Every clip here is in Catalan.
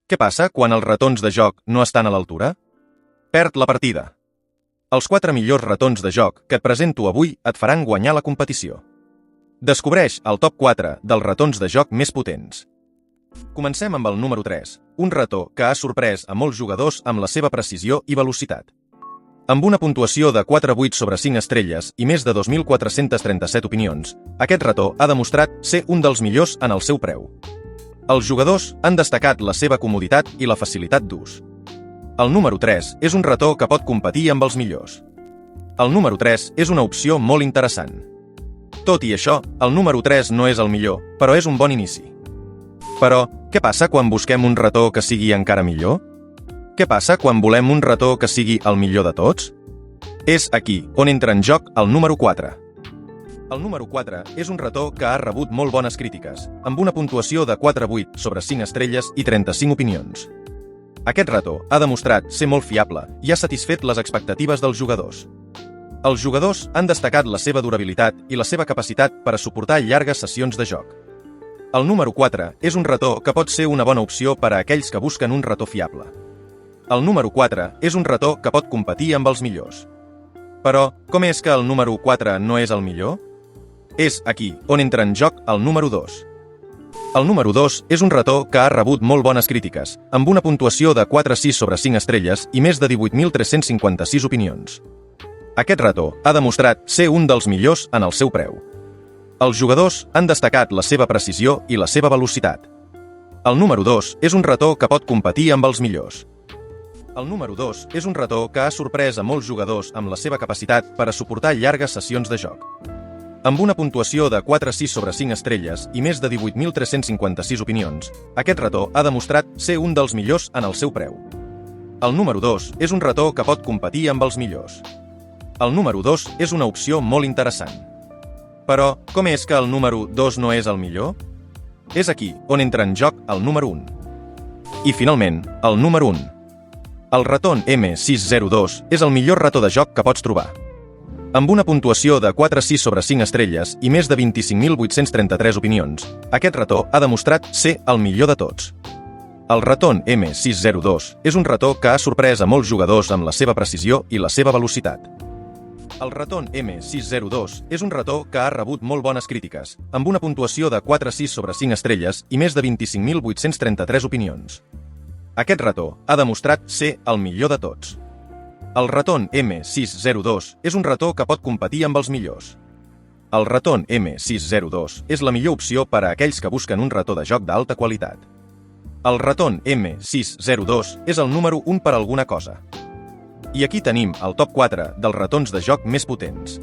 Què passa quan els ratons de joc no estan a l'altura? Perd la partida. Els 4 millors ratons de joc que et presento avui et faran guanyar la competició. Descobreix el top 4 dels ratons de joc més potents. Comencem amb el número 3, un rató que ha sorprès a molts jugadors amb la seva precisió i velocitat. Amb una puntuació de 4,8 sobre 5 estrelles i més de 2.437 opinions, aquest rató ha demostrat ser un dels millors en el seu preu. Els jugadors han destacat la seva comoditat i la facilitat d'ús. El número 3 és un rató que pot competir amb els millors. El número 3 és una opció molt interessant. Tot i això, el número 3 no és el millor, però és un bon inici. Però, què passa quan busquem un rató que sigui encara millor? Què passa quan volem un rató que sigui el millor de tots? És aquí on entra en joc el número 4. El número 4 és un rató que ha rebut molt bones crítiques, amb una puntuació de 4,8 sobre 5 estrelles i 35 opinions. Aquest rató ha demostrat ser molt fiable i ha satisfet les expectatives dels jugadors. Els jugadors han destacat la seva durabilitat i la seva capacitat per a suportar llargues sessions de joc. El número 4 és un rató que pot ser una bona opció per a aquells que busquen un rató fiable. El número 4 és un rató que pot competir amb els millors. Però, com és que el número 4 no és el millor? És aquí on entra en joc el número 2. El número 2 és un rató que ha rebut molt bones crítiques, amb una puntuació de 4,6 sobre 5 estrelles i més de 18.356 opinions. Aquest rató ha demostrat ser un dels millors en el seu preu. Els jugadors han destacat la seva precisió i la seva velocitat. El número 2 és un rató que pot competir amb els millors. El número 2 és un rató que ha sorprès a molts jugadors amb la seva capacitat per a suportar llargues sessions de joc. Amb una puntuació de 4,6 sobre 5 estrelles i més de 18.356 opinions, aquest rató ha demostrat ser un dels millors en el seu preu. El número 2 és un rató que pot competir amb els millors. El número 2 és una opció molt interessant. Però, com és que el número 2 no és el millor? És aquí on entra en joc el número 1. I finalment, el número 1. El Raton M602 és el millor rató de joc que pots trobar. Amb una puntuació de 4,6 sobre 5 estrelles i més de 25.833 opinions, aquest rató ha demostrat ser el millor de tots. El Raton M602 és un rató que ha sorprès a molts jugadors amb la seva precisió i la seva velocitat. El Raton M602 és un rató que ha rebut molt bones crítiques, amb una puntuació de 4,6 sobre 5 estrelles i més de 25.833 opinions. Aquest rató ha demostrat ser el millor de tots. El Raton M602 és un rató que pot competir amb els millors. El Raton M602 és la millor opció per a aquells que busquen un rató de joc d'alta qualitat. El Raton M602 és el número 1 per alguna cosa. I aquí tenim el top 4 dels ratons de joc més potents.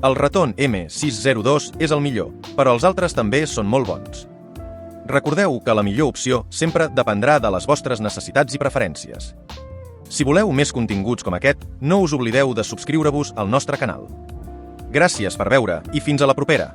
El Raton M602 és el millor, però els altres també són molt bons. Recordeu que la millor opció sempre dependrà de les vostres necessitats i preferències. Si voleu més continguts com aquest, no us oblideu de subscriure-vos al nostre canal. Gràcies per veure i fins a la propera!